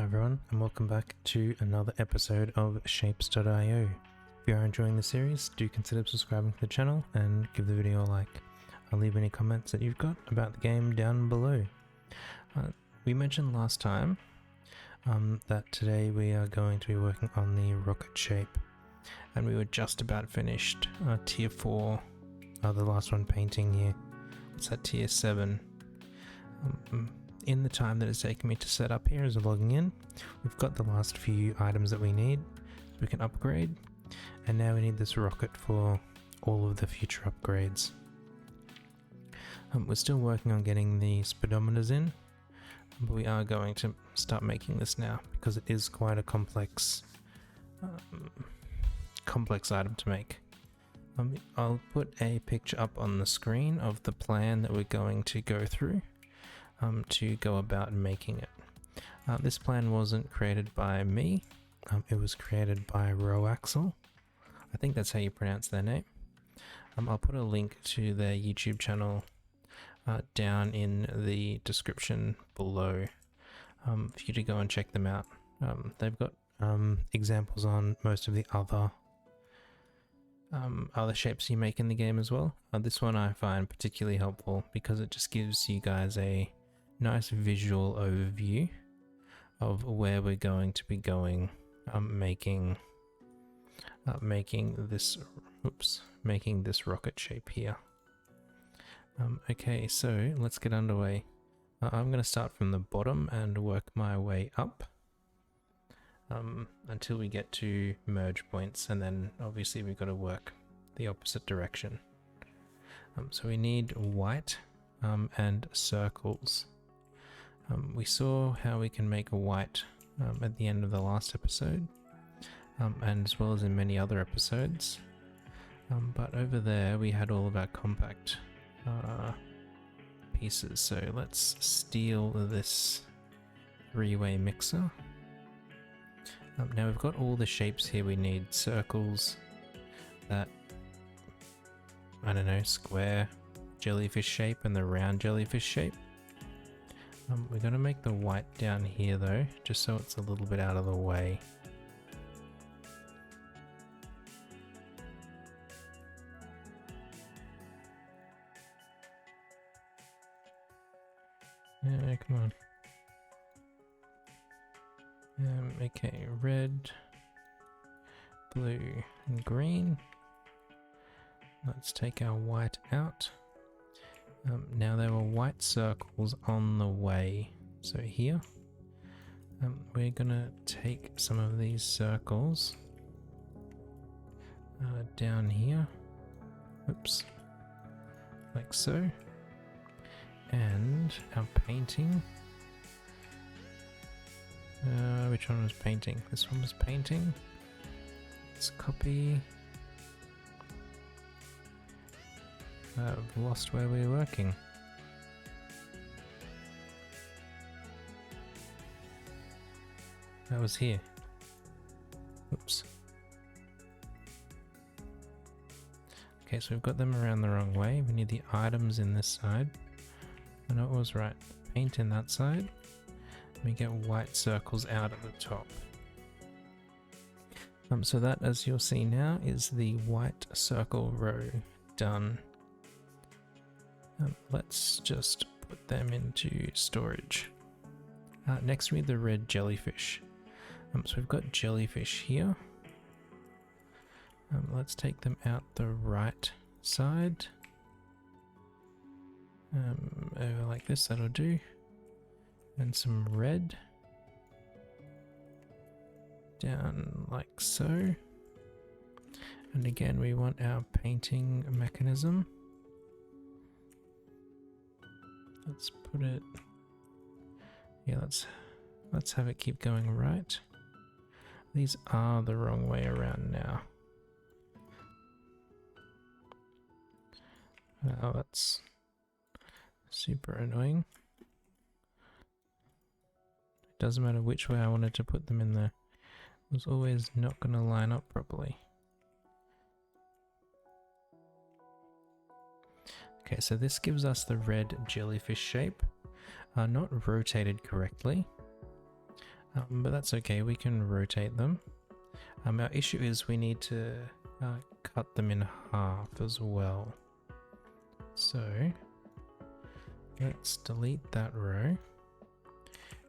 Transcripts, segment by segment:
Hi everyone, and welcome back to another episode of Shapes.io. If you are enjoying the series, do consider subscribing to the channel and give the video a like. I'll leave any comments that you've got about the game down below. We mentioned last time that today we are going to be working on the rocket shape, and we were just about finished tier 4, the last one painting here. It's at tier 7. In the time that it's taken me to set up here as a logging in, we've got the last few items that we need so we can upgrade, and now we need this rocket for all of the future upgrades. We're still working on getting the speedometers in, but we are going to start making this now because it is quite a complex item to make. I'll put a picture up on the screen of the plan that we're going to go through to go about making it. This plan wasn't created by me, it was created by Roaxel. I think that's how you pronounce their name. I'll put a link to their YouTube channel down in the description below for you to go and check them out. They've got examples on most of the other shapes you make in the game as well. This one I find particularly helpful because it just gives you guys a nice visual overview of where we're going to be going, making this rocket shape here. Okay, so let's get underway. I'm going to start from the bottom and work my way up until we get to merge points, and then obviously we've got to work the opposite direction. So we need white and circles. We saw how we can make a white at the end of the last episode, and as well as in many other episodes, but over there we had all of our compact pieces. So let's steal this three-way mixer. Now we've got all the shapes here. We need circles, that, I don't know, square jellyfish shape and the round jellyfish shape. We're going to make the white down here though, just so it's a little bit out of the way. Yeah, come on. Okay, red, blue, and green. Let's take our white out. Now there were white circles on the way, so here we're gonna take some of these circles down here, oops, like so, and our painting, which one was painting? This one was painting. Let's copy. I've lost where we were working. That was here. Oops. Okay, so we've got them around the wrong way. We need the items in this side. I know it was right. Paint in that side. We get white circles out at the top. So that, as you'll see now, is the white circle row done. Let's just put them into storage. Next we need the red jellyfish. So we've got jellyfish here. Let's take them out the right side. Over like this, that'll do. And some red. Down like so. And again, we want our painting mechanism. Let's put it, yeah, let's have it keep going right. These are the wrong way around now. Oh, that's super annoying. It doesn't matter which way I wanted to put them in there. It was always not going to line up properly. Okay, so this gives us the red jellyfish shape, not rotated correctly. But that's okay, we can rotate them. Our issue is we need to cut them in half as well. So let's delete that row.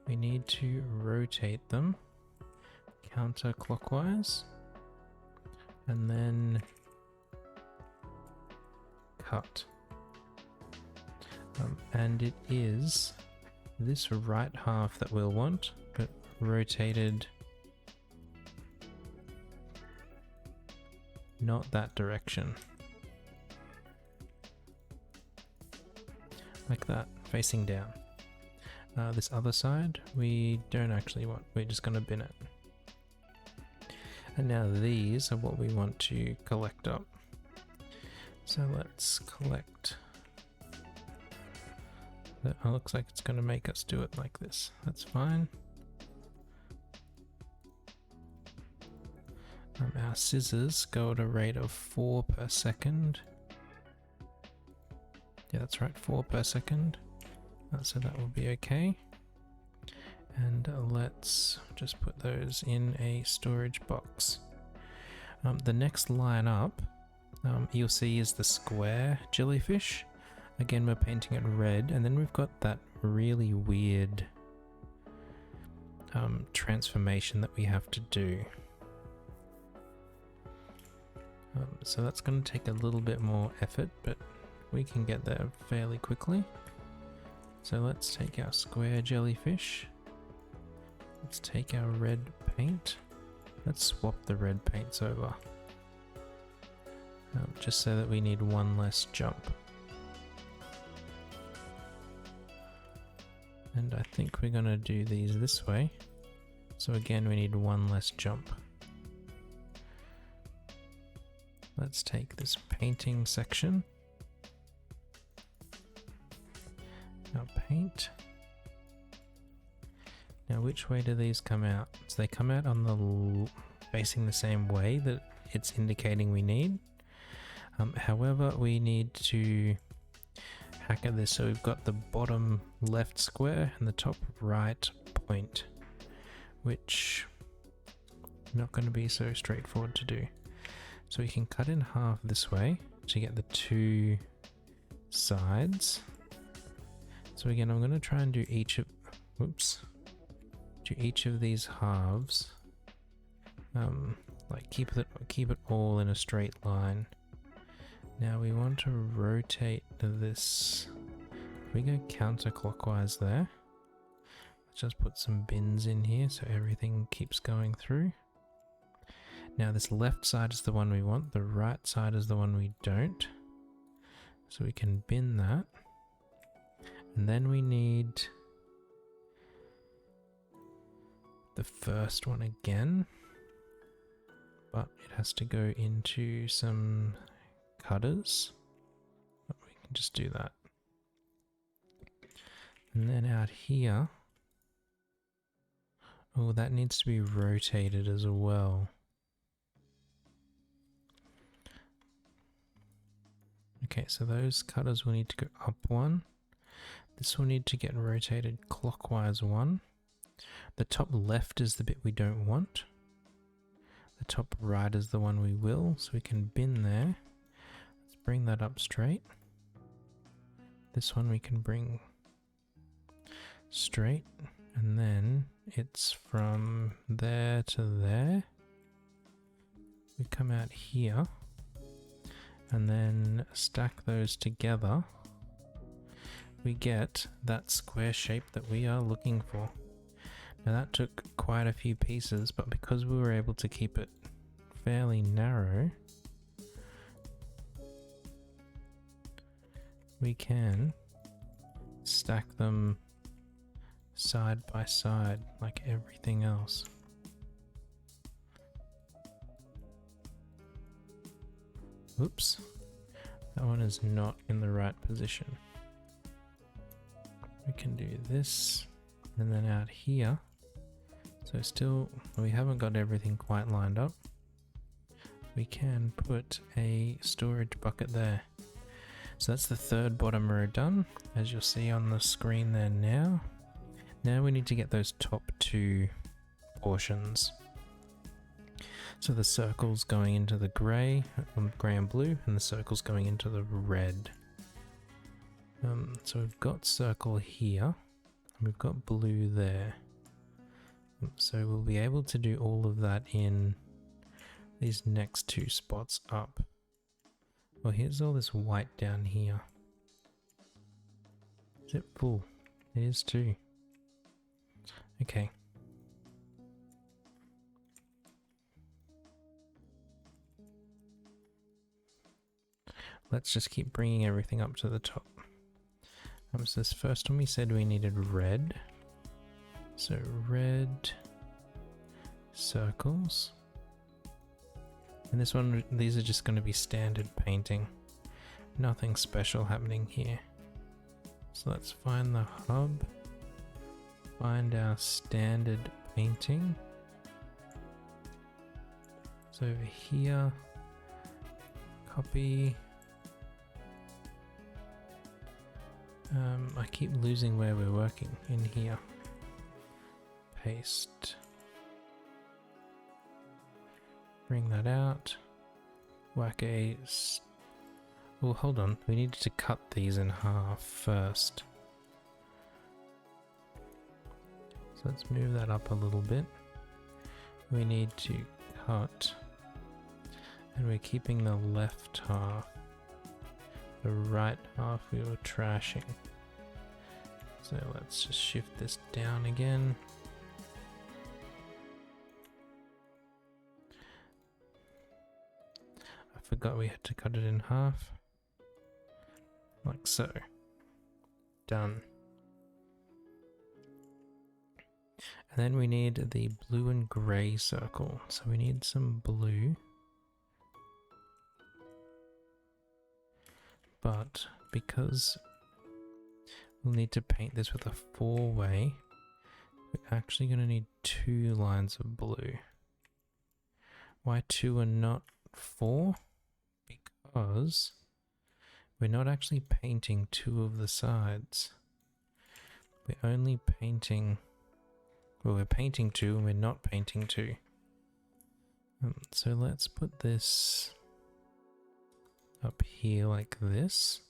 We need to rotate them counterclockwise and then cut. And it is this right half that we'll want, but rotated not that direction. Like that, facing down. This other side, we don't actually want, we're just going to bin it. And now these are what we want to collect up. So let's collect. That looks like it's going to make us do it like this. That's fine. Our scissors go at a rate of 4 per second. Yeah, that's right, 4 per second. So that will be okay. And let's just put those in a storage box. The next line up, you'll see is the square jellyfish. Again, we're painting it red, and then we've got that really weird transformation that we have to do. So that's going to take a little bit more effort, but we can get there fairly quickly. So let's take our square jellyfish. Let's take our red paint. Let's swap the red paints over. Just so that we need one less jump. And I think we're going to do these this way. So again, we need one less jump. Let's take this painting section. Now paint. Now which way do these come out? So they come out on the facing the same way that it's indicating we need. However, we need to hack at this so we've got the bottom left square and the top right point, which is not going to be so straightforward to do. So we can cut in half this way to get the two sides. So again, I'm going to try and do each of these halves, like keep it all in a straight line. Now we want to rotate this. We go counterclockwise there. Let's just put some bins in here so everything keeps going through. Now this left side is the one we want, the right side is the one we don't. So we can bin that. And then we need the first one again, but it has to go into some cutters. But we can just do that. And then out here, oh, that needs to be rotated as well. Okay, so those cutters will need to go up one. This will need to get rotated clockwise one. The top left is the bit we don't want. The top right is the one we will, so we can bin there. Let's bring that up straight. This one we can bring straight, and then it's from there to there. We come out here, and then stack those together. We get that square shape that we are looking for. Now that took quite a few pieces, but because we were able to keep it fairly narrow, we can stack them side by side like everything else. Oops, that one is not in the right position. We can do this, and then out here, so still we haven't got everything quite lined up. We can put a storage bucket there. So that's the third bottom row done, as you'll see on the screen there now. Now we need to get those top two portions. So the circle's going into the grey and blue, and the circle's going into the red. So we've got circle here, and we've got blue there. So we'll be able to do all of that in these next two spots up. Well, here's all this white down here. Is it full? It is too. Okay. Let's just keep bringing everything up to the top. So this first one we said we needed red. So red circles. And this one, these are just going to be standard painting. Nothing special happening here. So let's find the hub. Find our standard painting. So over here, copy. I keep losing where we're working in here. Paste. Bring that out. Whack a... Oh, hold on. We need to cut these in half first. So let's move that up a little bit. We need to cut. And we're keeping the left half. The right half we were trashing. So let's just shift this down again. I forgot we had to cut it in half. Like so. Done. And then we need the blue and grey circle. So we need some blue. But because we'll need to paint this with a 4-way, we're actually going to need 2 lines of blue. Why 2 and not 4? Because we're not actually painting 2 of the sides. We're only painting... Well, we're painting 2 and we're not painting 2. So let's put this up here like this.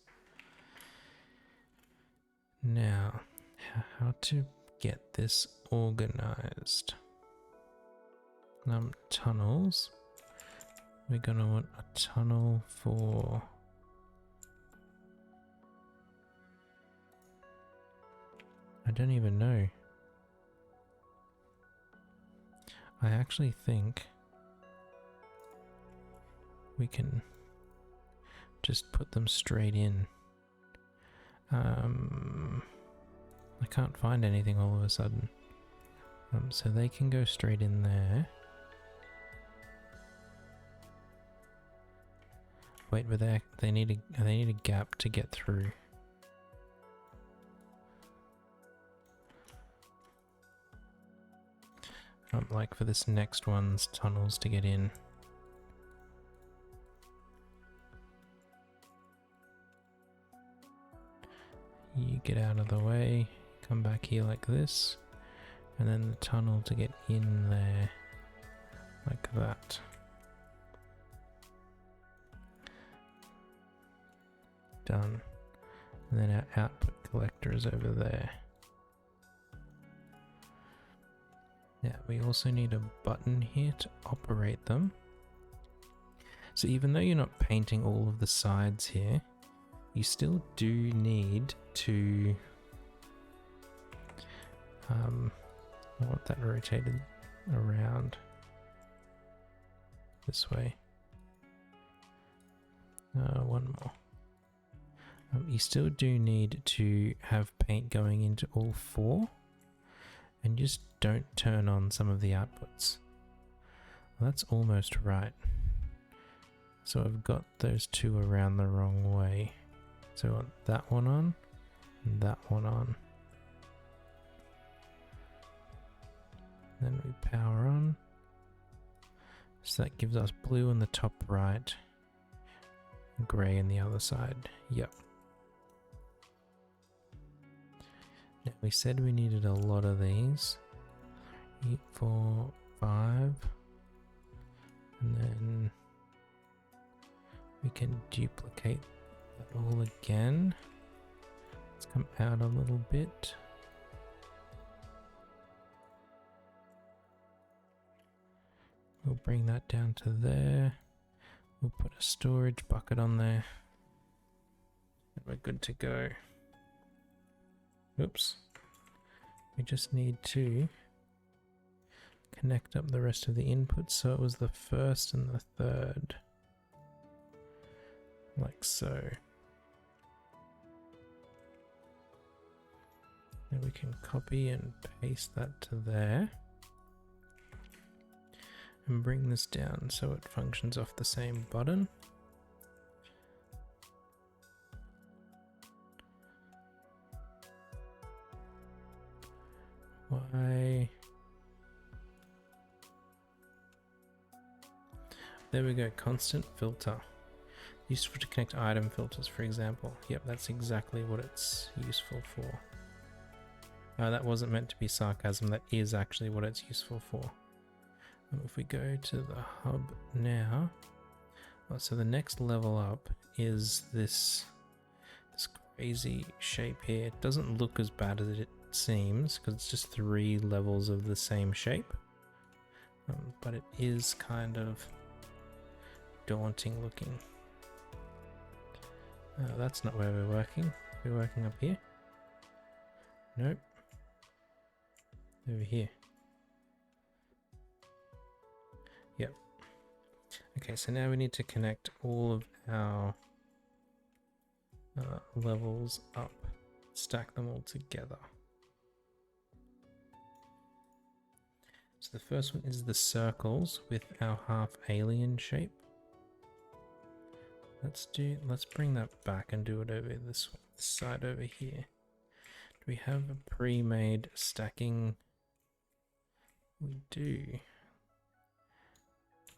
Now, how to get this organized? Tunnels. We're gonna want a tunnel for... I don't even know. I actually think we can just put them straight in. I can't find anything all of a sudden. So they can go straight in there. Wait, but they need a gap to get through. Like for this next one's tunnels to get in. You get out of the way, come back here like this, and then the tunnel to get in there, like that. Done. And then our output collector is over there. Now we also need a button here to operate them. So even though you're not painting all of the sides here, you still do need to I want that rotated around this way. One more. You still do need to have paint going into all 4, and just don't turn on some of the outputs. Well, that's almost right. So I've got those 2 around the wrong way. So I want that one on, and that one on. Then we power on. So that gives us blue on the top right, grey on the other side. Yep. Now we said we needed a lot of these. 3, 4, 5. And then we can duplicate that all again. Let's come out a little bit. We'll bring that down to there. We'll put a storage bucket on there. And we're good to go. Oops. We just need to connect up the rest of the inputs so it was the first and the third. Like so. And we can copy and paste that to there. And bring this down so it functions off the same button. Why? There we go, constant filter. Useful to connect item filters, for example. Yep, that's exactly what it's useful for. That wasn't meant to be sarcasm, that is actually what it's useful for. If we go to the hub now, so the next level up is this crazy shape here. It doesn't look as bad as it seems because it's just 3 levels of the same shape, but it is kind of daunting looking. That's not where we're working. We're working up here. Nope. Over here. Yep. Okay, so now we need to connect all of our levels up, stack them all together. So the first one is the circles with our half alien shape. Let's bring that back and do it over this side over here. Do we have a pre-made stacking? We do.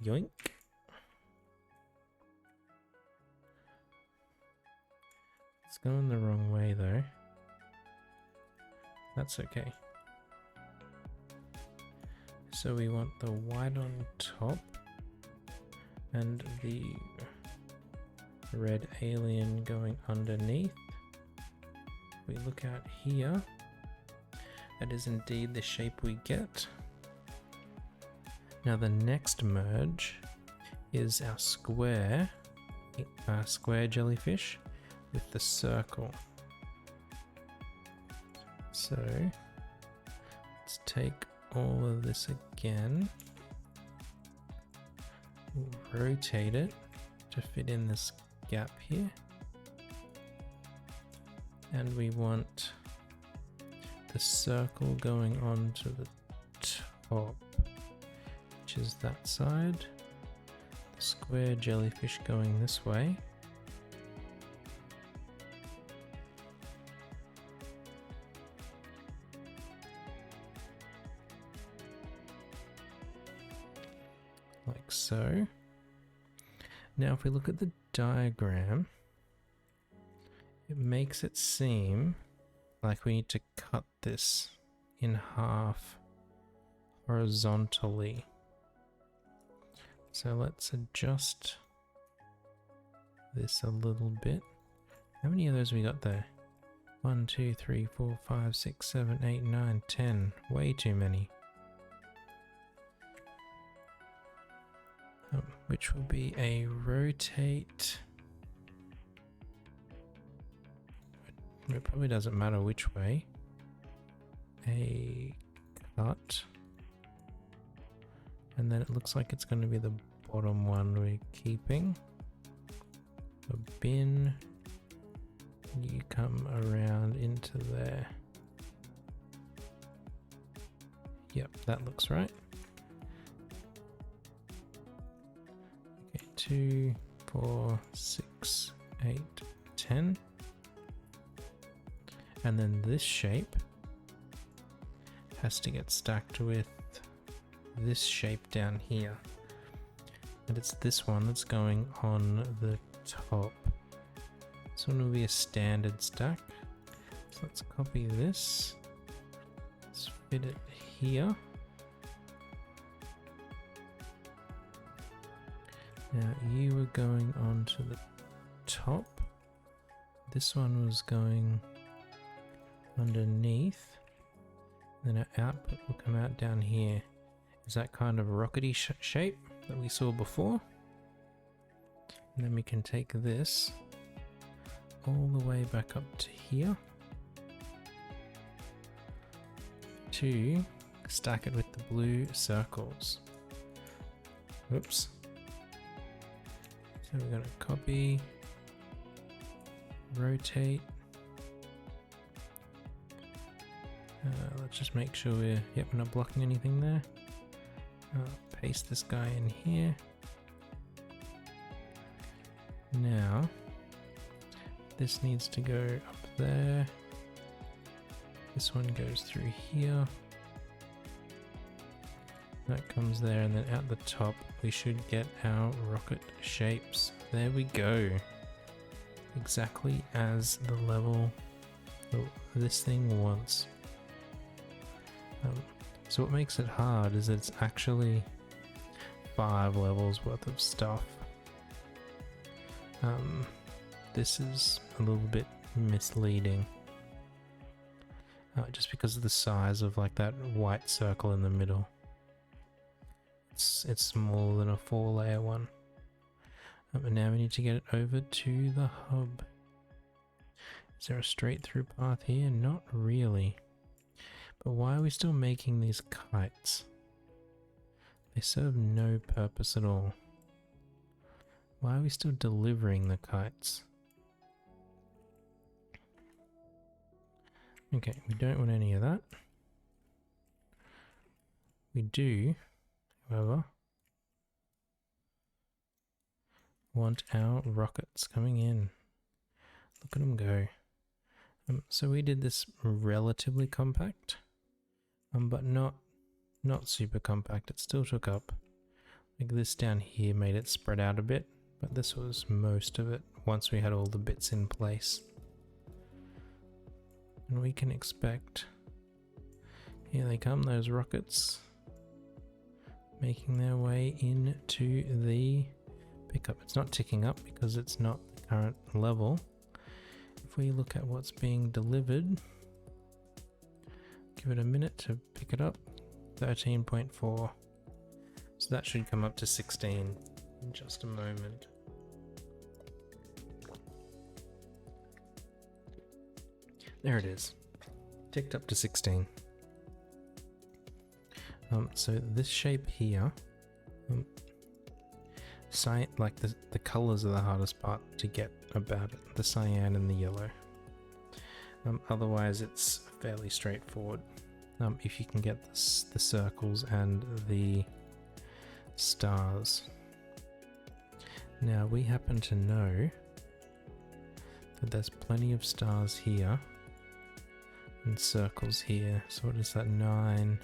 Yoink. It's going the wrong way though. That's okay. So we want the white on top and the red alien going underneath. We look out here. That is indeed the shape we get. Now the next merge is our square jellyfish with the circle. So let's take all of this again, we'll rotate it to fit in this gap here, and we want the circle going on to the top, which is that side, the square jellyfish going this way, like so. Now if we look at the diagram, it makes it seem like we need to cut this in half horizontally. So let's adjust this a little bit. How many of those we got there? 1, 2, 3, 4, 5, 6, 7, 8, 9, 10. Way too many. Which will be a rotate. It probably doesn't matter which way. A cut. And then it looks like it's going to be the bottom one we're keeping. A bin. You come around into there. Yep, that looks right. Okay, 2, 4, 6, 8, 10. And then this shape has to get stacked with this shape down here. And it's this one that's going on the top. This one will be a standard stack. So let's copy this. Let's fit it here. Now you were going on to the top. This one was going underneath. Then our output will come out down here. Is that kind of rockety shape that we saw before? And then we can take this all the way back up to here to stack it with the blue circles. Whoops. So we're going to copy, rotate. Let's just make sure we're not blocking anything there. Paste this guy in here. Now, this needs to go up there. This one goes through here. That comes there, and then at the top we should get our rocket shapes. There we go. Exactly as the level this thing wants. So what makes it hard is it's actually 5 levels worth of stuff. This is a little bit misleading. Just because of the size of like that white circle in the middle. It's smaller than a 4-layer one. And now we need to get it over to the hub. Is there a straight through path here? Not really. But why are we still making these kites? They serve no purpose at all. Why are we still delivering the kites? Okay, we don't want any of that. We do, however, want our rockets coming in. Look at them go. So we did this relatively compact, but not super compact. It still took up. Like this down here made it spread out a bit, but this was most of it once we had all the bits in place. And we can expect, here they come, those rockets, making their way into the pickup. It's not ticking up because it's not the current level. If we look at what's being delivered, give it a minute to pick it up, 13.4. So that should come up to 16 in just a moment. There it is, ticked up to 16. So this shape here, like the colors are the hardest part to get about it, the cyan and the yellow. Otherwise it's fairly straightforward. If you can get the circles and the stars. Now we happen to know that there's plenty of stars here and circles here. So what is that? 9,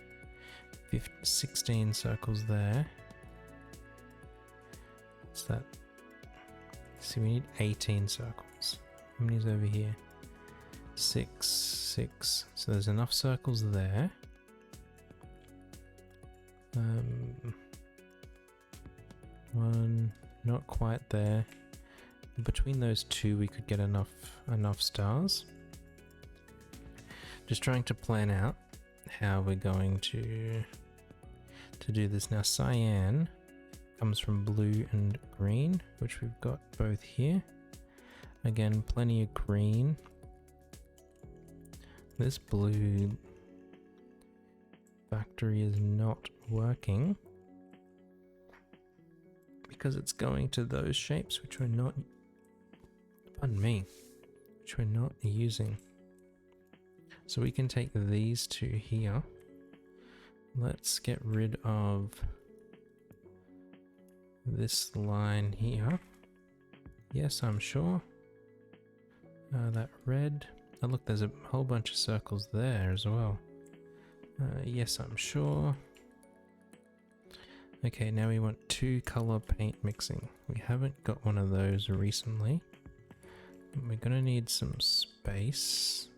15, 16 circles there. What's that? See, we need 18 circles. How many is over here? 6. So there's enough circles there. One, not quite there. Between those two, we could get enough stars. Just trying to plan out how we're going to do this. Now, cyan comes from blue and green, which we've got both here. Again, plenty of green. This blue factory is not working because it's going to those shapes which we're not, which we're not using. So we can take these two here. Let's get rid of this line here. Yes, I'm sure. That red. Oh look, there's a whole bunch of circles there as well. Yes, I'm sure. Okay, now we want 2 color paint mixing. We haven't got one of those recently. We're gonna need some space.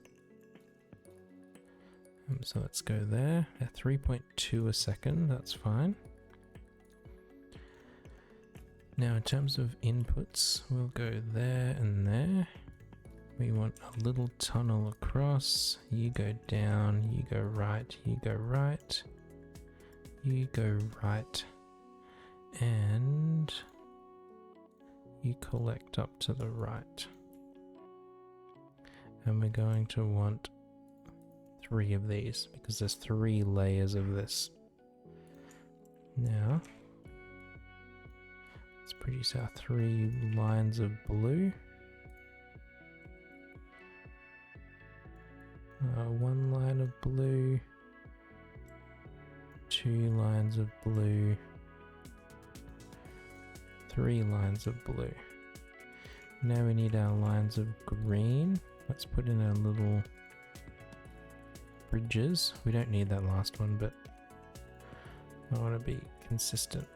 So let's go there. At 3.2 a second, that's fine. Now in terms of inputs, we'll go there and there. We want a little tunnel across. You go down, you go right, you go right, you go right, and you collect up to the right. And we're going to want 3 of these because there's 3 layers of this. Now, let's produce our 3 lines of blue. 1 line of blue, 2 lines of blue, 3 lines of blue. Now we need our lines of green. Let's put in our little bridges. We don't need that last one, but I want to be consistent.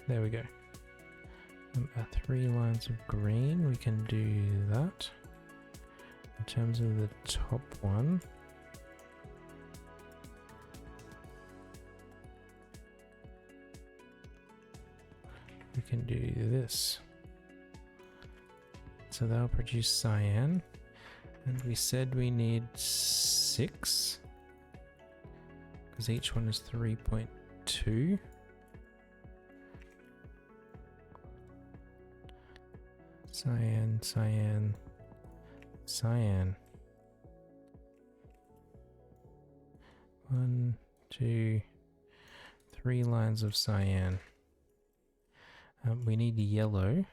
There we go. Our 3 lines of green, we can do that. In terms of the top one, we can do this. So that'll produce cyan. And we said we need 6, because each one is 3.2. Cyan, cyan, cyan. 1, 2, 3 lines of cyan. We need yellow,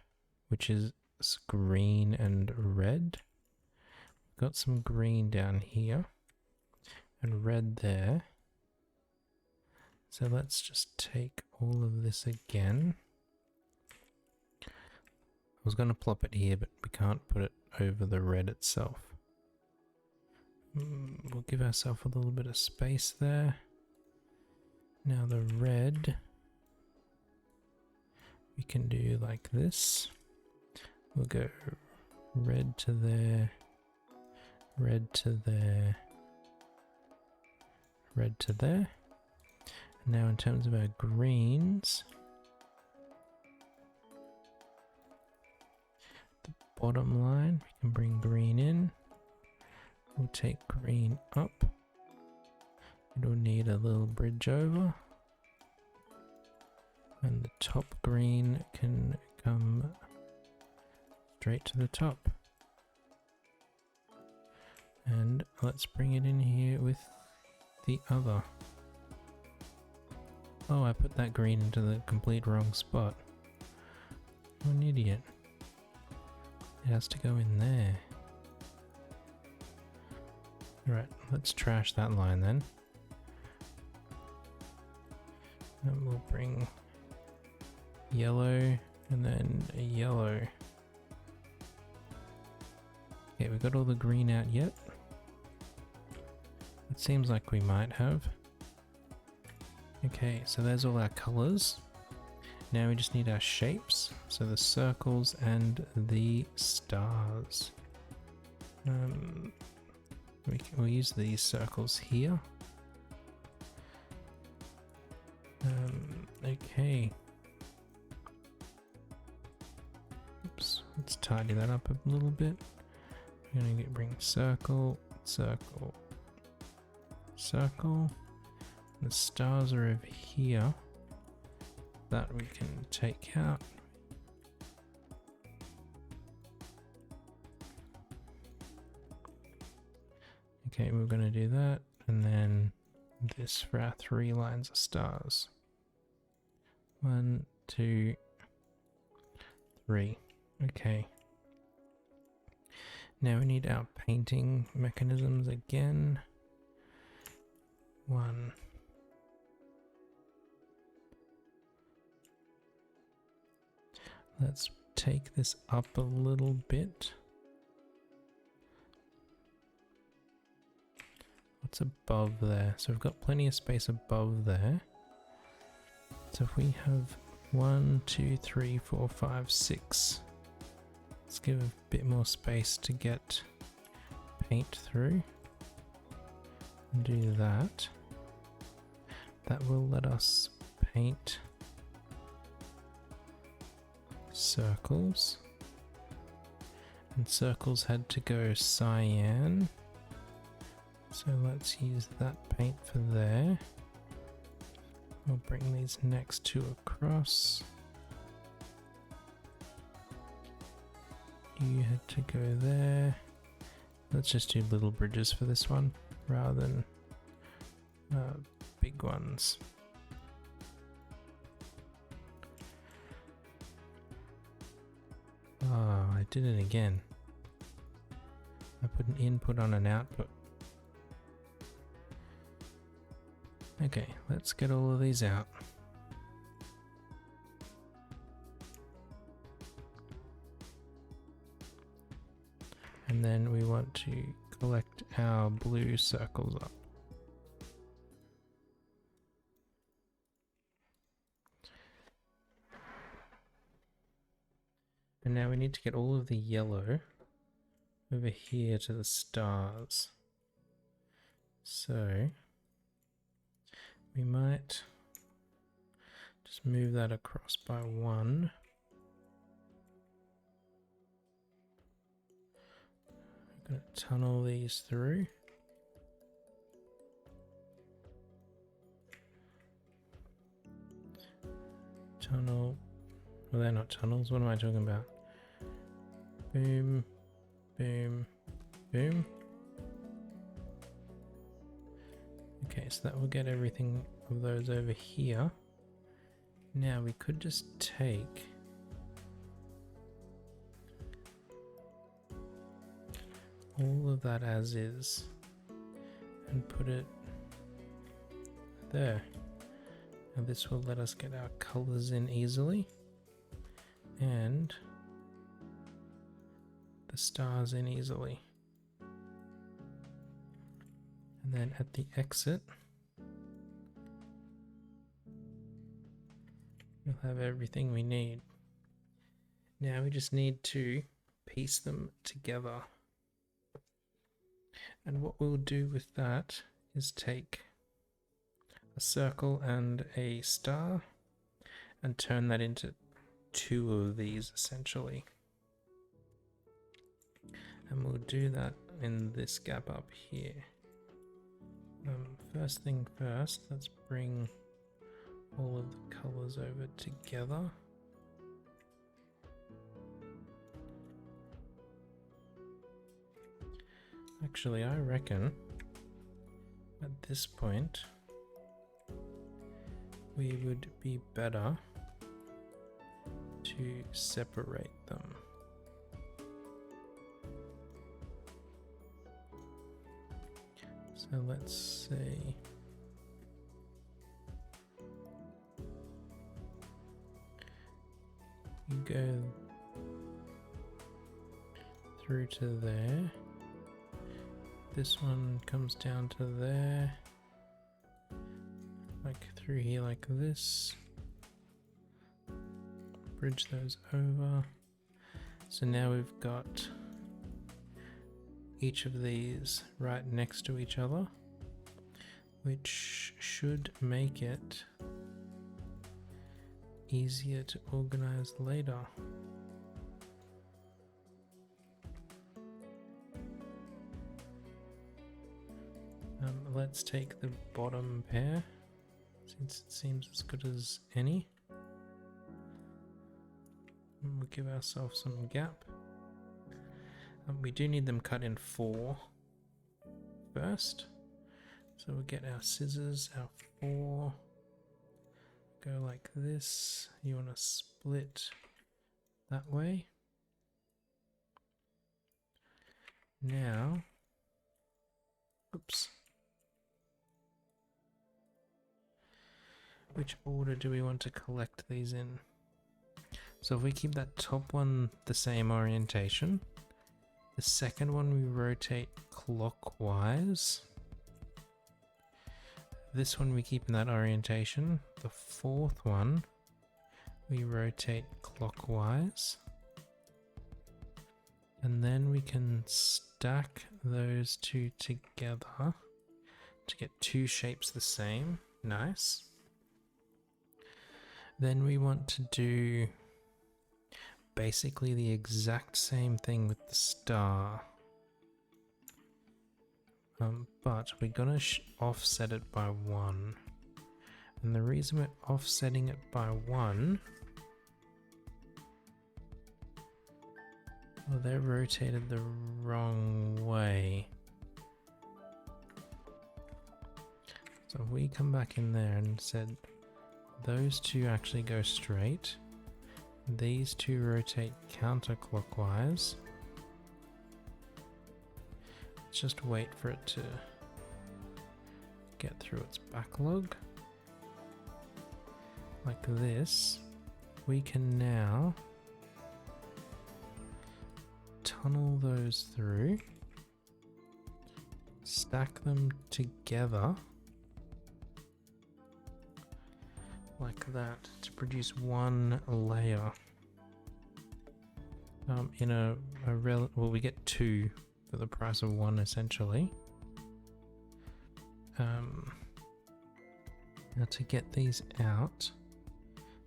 which is green and red. We've got some green down here and red there. So let's just take all of this again. I was going to plop it here, but we can't put it over the red itself. We'll give ourselves a little bit of space there. Now the red, we can do like this. We'll go red to there, red to there, red to there. Now in terms of our greens, the bottom line, we can bring green in. We'll take green up. It'll need a little bridge over. And the top green can come straight to the top. And let's bring it in here with the other. Oh, I put that green into the complete wrong spot. I'm an idiot. It has to go in there. Alright, let's trash that line then. And we'll bring yellow and then a yellow. Okay, we got all the green out yet? It seems like we might have. Okay, so there's all our colors. Now we just need our shapes, so the circles and the stars. We'll use these circles here. Okay. Oops, let's tidy that up a little bit. We're gonna bring circle, circle, circle. The stars are over here. That we can take out. Okay, we're going to do that, and then this for our 3 lines of stars. 1, 2, 3. Okay. Now we need our painting mechanisms again. 1. Let's take this up a little bit. What's above there? So we've got plenty of space above there. So if we have 1, 2, 3, 4, 5, 6. Let's give a bit more space to get paint through. do that. That will let us paint circles. And circles had to go cyan. So let's use that paint for there. We'll bring these next two across. You had to go there. Let's just do little bridges for this one rather than big ones. Oh, I did it again. I put an input on an output. Okay, let's get all of these out. And then we want to collect our blue circles up. And now we need to get all of the yellow over here to the stars. So we might just move that across by one. I'm going to tunnel these through. Tunnel. Well, they're not tunnels. What am I talking about? Boom, boom, boom. Okay, so that will get everything of those over here. Now we could just take all of that as is and put it there. And this will let us get our colors in easily and the stars in easily. And then at the exit, we'll have everything we need. Now we just need to piece them together. And what we'll do with that is take a circle and a star and turn that into two of these essentially. And we'll do that in this gap up here. First thing first, let's bring all of the colors over together. Actually, I reckon at this point we would be better to separate them. So let's say you go through to there. This one comes down to there, like through here like this. Bridge those over. So now we've got each of these right next to each other, which should make it easier to organize later. Let's take the bottom pair, since it seems as good as any. And we'll give ourselves some gap. We do need them cut in 4 first. So we'll get our scissors, our 4, go like this. You want to split that way. Now, oops. Which order do we want to collect these in? So if we keep that top one the same orientation, the second one we rotate clockwise. This one we keep in that orientation. The fourth one we rotate clockwise. And then we can stack those two together to get two shapes the same. Nice. Then we want to do basically the exact same thing with the star. But we're gonna offset it by 1. And the reason we're offsetting it by 1, well, they're rotated the wrong way. So if we come back in there and said those two actually go straight, these two rotate counterclockwise. Let's just wait for it to get through its backlog. Like this, we can now tunnel those through, stack them together like that to produce one layer. In well, we get 2 for the price of 1 essentially. Now to get these out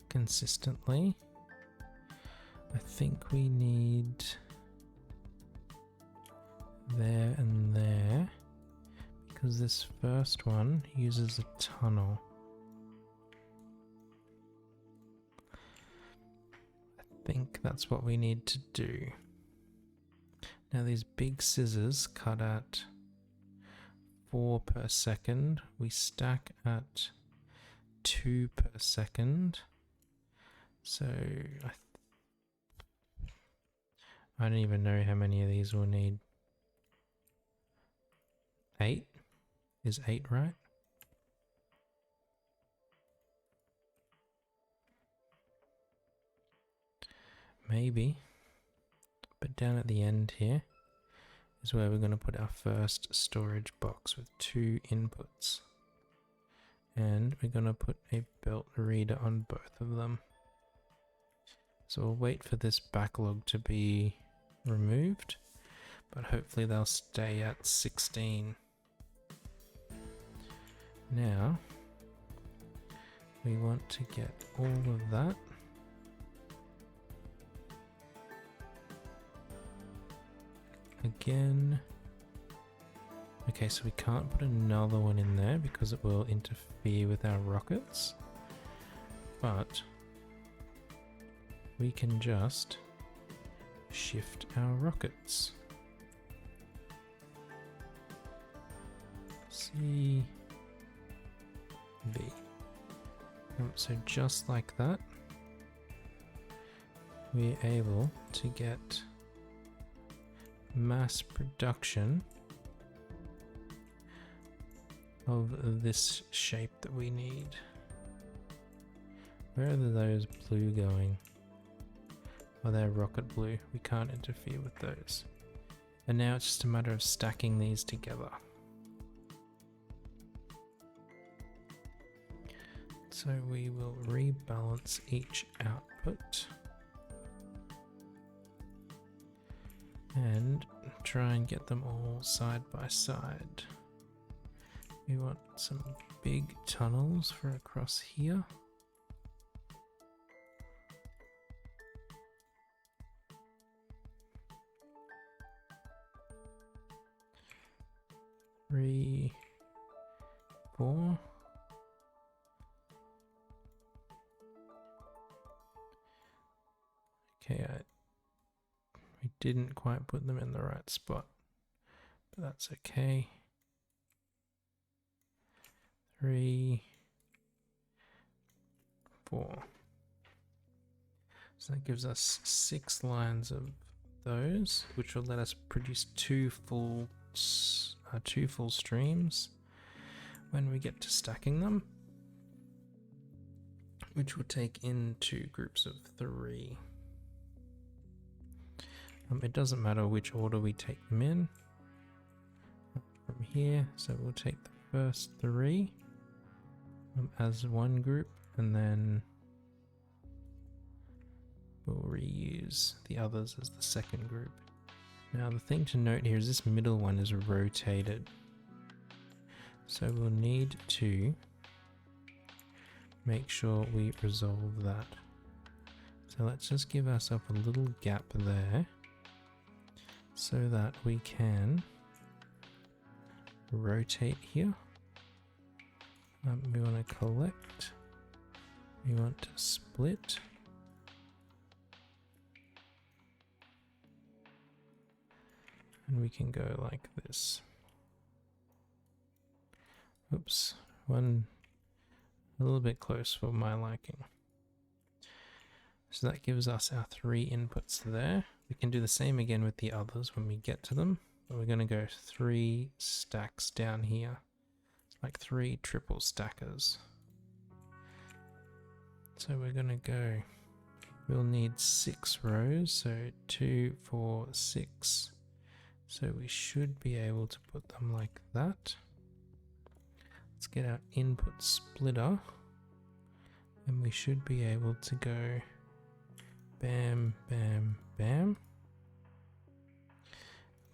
consistently, I think we need there and there, because this first one uses a tunnel. I think that's what we need to do. Now these big scissors cut at 4 per second. We stack at 2 per second. So I don't even know how many of these we'll need. 8? Is 8 right? Maybe. But down at the end here is where we're going to put our first storage box with 2 inputs. And we're going to put a belt reader on both of them. So we'll wait for this backlog to be removed, but hopefully they'll stay at 16. Now, we want to get all of that. Again. Okay, so we can't put another one in there because it will interfere with our rockets. But we can just shift our rockets. C, B. So just like that, we're able to get mass production of this shape that we need. Where are those blue going? Oh, they're rocket blue. We can't interfere with those. And now it's just a matter of stacking these together. So we will rebalance each output and try and get them all side by side. We want some big tunnels for across here. Three, 4. Okay, we didn't quite put them in the right spot, but that's okay. 3, 4. So that gives us 6 lines of those, which will let us produce two full streams when we get to stacking them, which will take into groups of 3. It doesn't matter which order we take them in from here, so we'll take the first 3 as one group, and then we'll reuse the others as the second group. Now the thing to note here is this middle one is rotated. So we'll need to make sure we resolve that. So let's just give ourselves a little gap there so that we can rotate here. We want to collect, we want to split, and we can go like this. Oops, one a little bit close for my liking. So that gives us our 3 inputs there. We can do the same again with the others when we get to them, but we're going to go 3 stacks down here. It's like 3 triple stackers. So we're going to go, we'll need 6 rows, so 2, 4, 6. So we should be able to put them like that. Let's get our input splitter, and we should be able to go bam, bam, bam.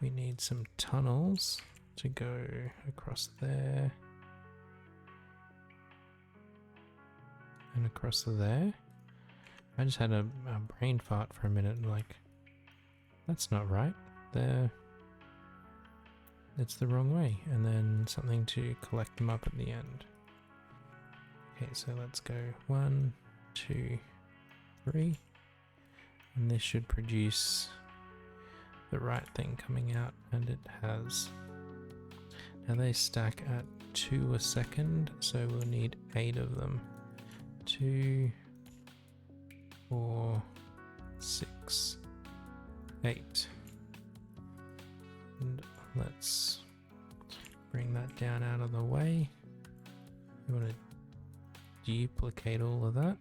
We need some tunnels to go across there and across there. I just had a brain fart for a minute, like, that's not right. There. It's the wrong way, and then something to collect them up at the end. Okay, so let's go 1, 2, 3, and this should produce the right thing coming out, and it has. Now they stack at 2 a second, so we'll need 8 of them. 2, 4, 6, 8. And let's bring that down out of the way. We want to duplicate all of that.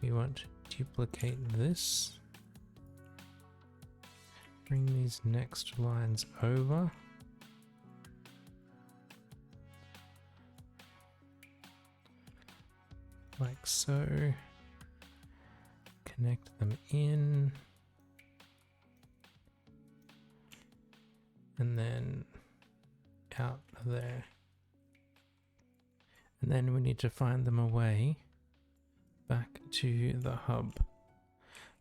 We want to duplicate this. Bring these next lines over. Like so. Connect them in. And then out there. And then we need to find them a way back to the hub.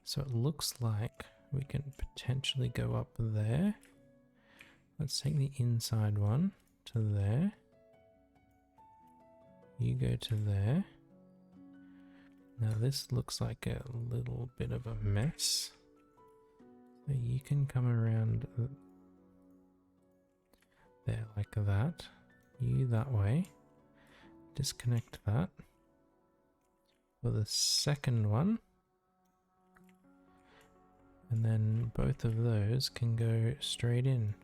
So it looks like we can potentially go up there. Let's take the inside one to there. You go to there. Now this looks like a little bit of a mess. So you can come around there like that. You that way. Disconnect that. For the second one. And then both of those can go straight in.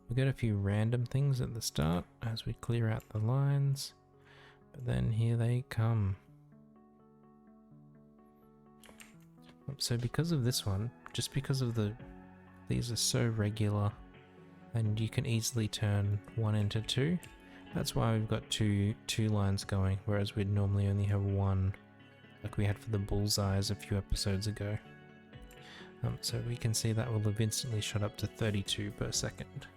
We've got a few random things at the start as we clear out the lines. But then here they come. So because of this one, just because of these are so regular, and you can easily turn one into 2. That's why we've got two lines going, whereas we'd normally only have one, like we had for the bullseyes a few episodes ago. So we can see that will have instantly shot up to 32 per second,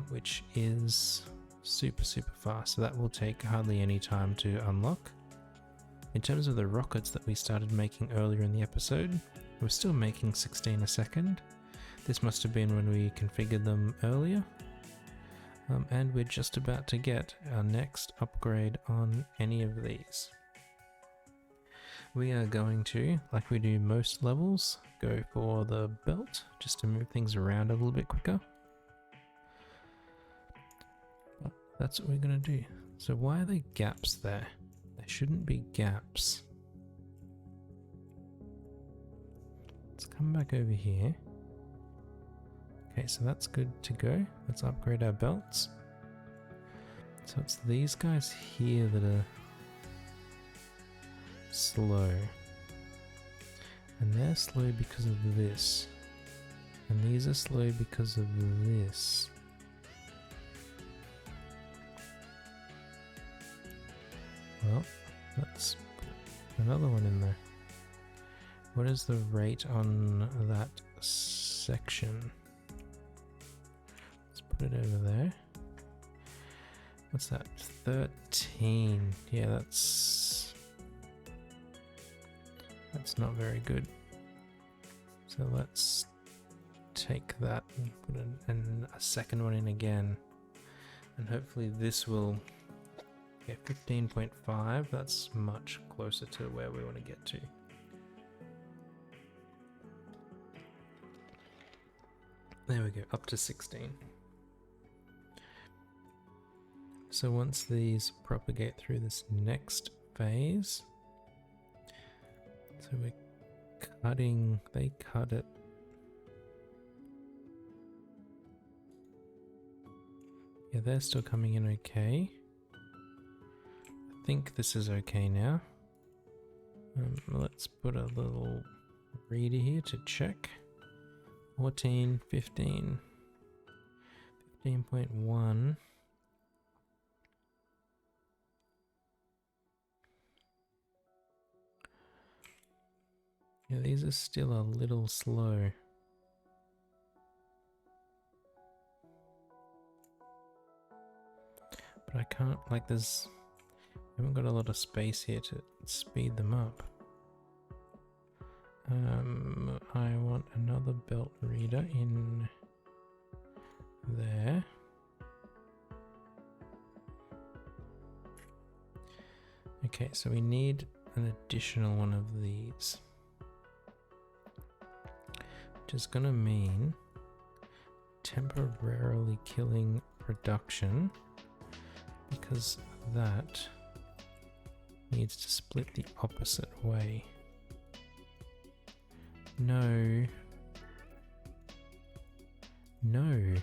which is super fast. So that will take hardly any time to unlock. In terms of the rockets that we started making earlier in the episode, we're still making 16 a second. This must have been when we configured them earlier. And we're just about to get our next upgrade on any of these. We are going to, like we do most levels, go for the belt, just to move things around a little bit quicker. But that's what we're going to do. So why are there gaps there? There shouldn't be gaps. Let's come back over here. Okay, so that's good to go. Let's upgrade our belts. So it's these guys here that are slow. And they're slow because of this. And these are slow because of this. Well, let's put another one in there. What is the rate on that section? Let's put it over there. What's that? 13. Yeah, that's not very good. So let's take that and put a second one in again. And hopefully this will get 15.5. That's much closer to where we want to get to. There we go, up to 16. So once these propagate through this next phase, so we're cutting, they cut it. Yeah, they're still coming in okay. I think this is okay now. Let's put a little reader here to check. 14, 15, 15.1. Yeah, these are still a little slow. But I can't, like I haven't got a lot of space here to speed them up. I want another belt reader in there. Okay, so we need an additional one of these. Which is gonna mean temporarily killing production, because that needs to split the opposite way. No. No.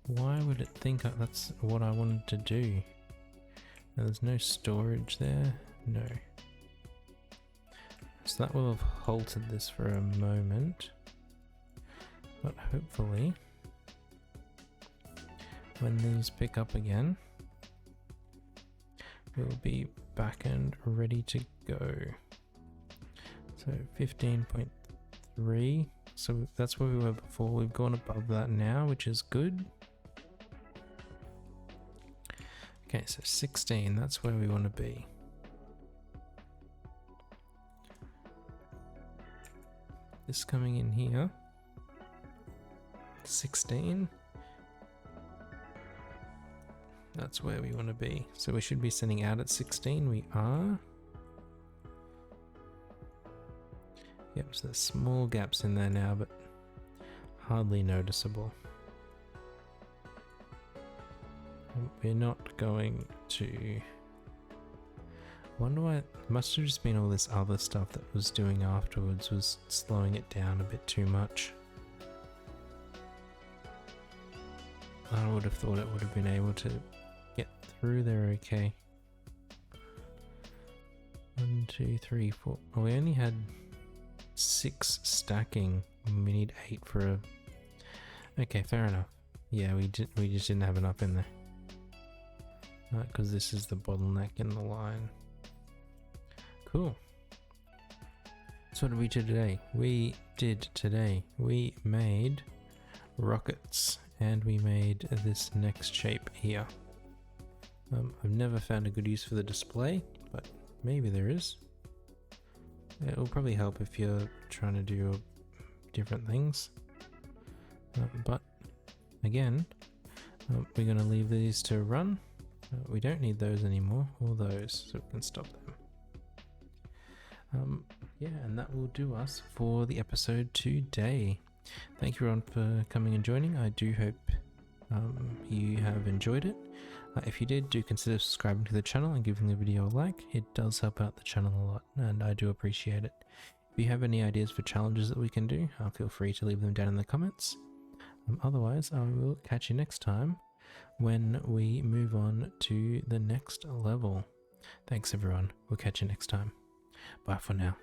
Why would it think that's what I wanted to do? Now, there's no storage there. No. So that will have halted this for a moment. But hopefully, when these pick up again, we'll be back and ready to go. So 15.3, so that's where we were before. We've gone above that now, which is good. Okay, so 16, that's where we want to be. This coming in here, 16. That's where we want to be. So we should be sending out at 16, we are. Yep, so there's small gaps in there now, but hardly noticeable. We're not going to... wonder why it must have just been all this other stuff that was doing afterwards was slowing it down a bit too much. I would have thought it would have been able to get through there okay. 1, 2, 3, 4. Oh, we only had 6 stacking. We need 8 for a... Okay, fair enough. Yeah, we just didn't have enough in there. Because this is the bottleneck in the line. Cool. So what did we do today? We made rockets, and we made this next shape here. I've never found a good use for the display, but maybe there is. It will probably help if you're trying to do different things. But again, we're going to leave these to run. We don't need those anymore, or those, so we can stop them. Yeah, and that will do us for the episode today. Thank you everyone for coming and joining. I do hope you have enjoyed it. If you did, do consider subscribing to the channel and giving the video a like. It does help out the channel a lot, and I do appreciate it. If you have any ideas for challenges that we can do, feel free to leave them down in the comments. Otherwise, I will catch you next time when we move on to the next level. Thanks everyone. We'll catch you next time. Bye for now.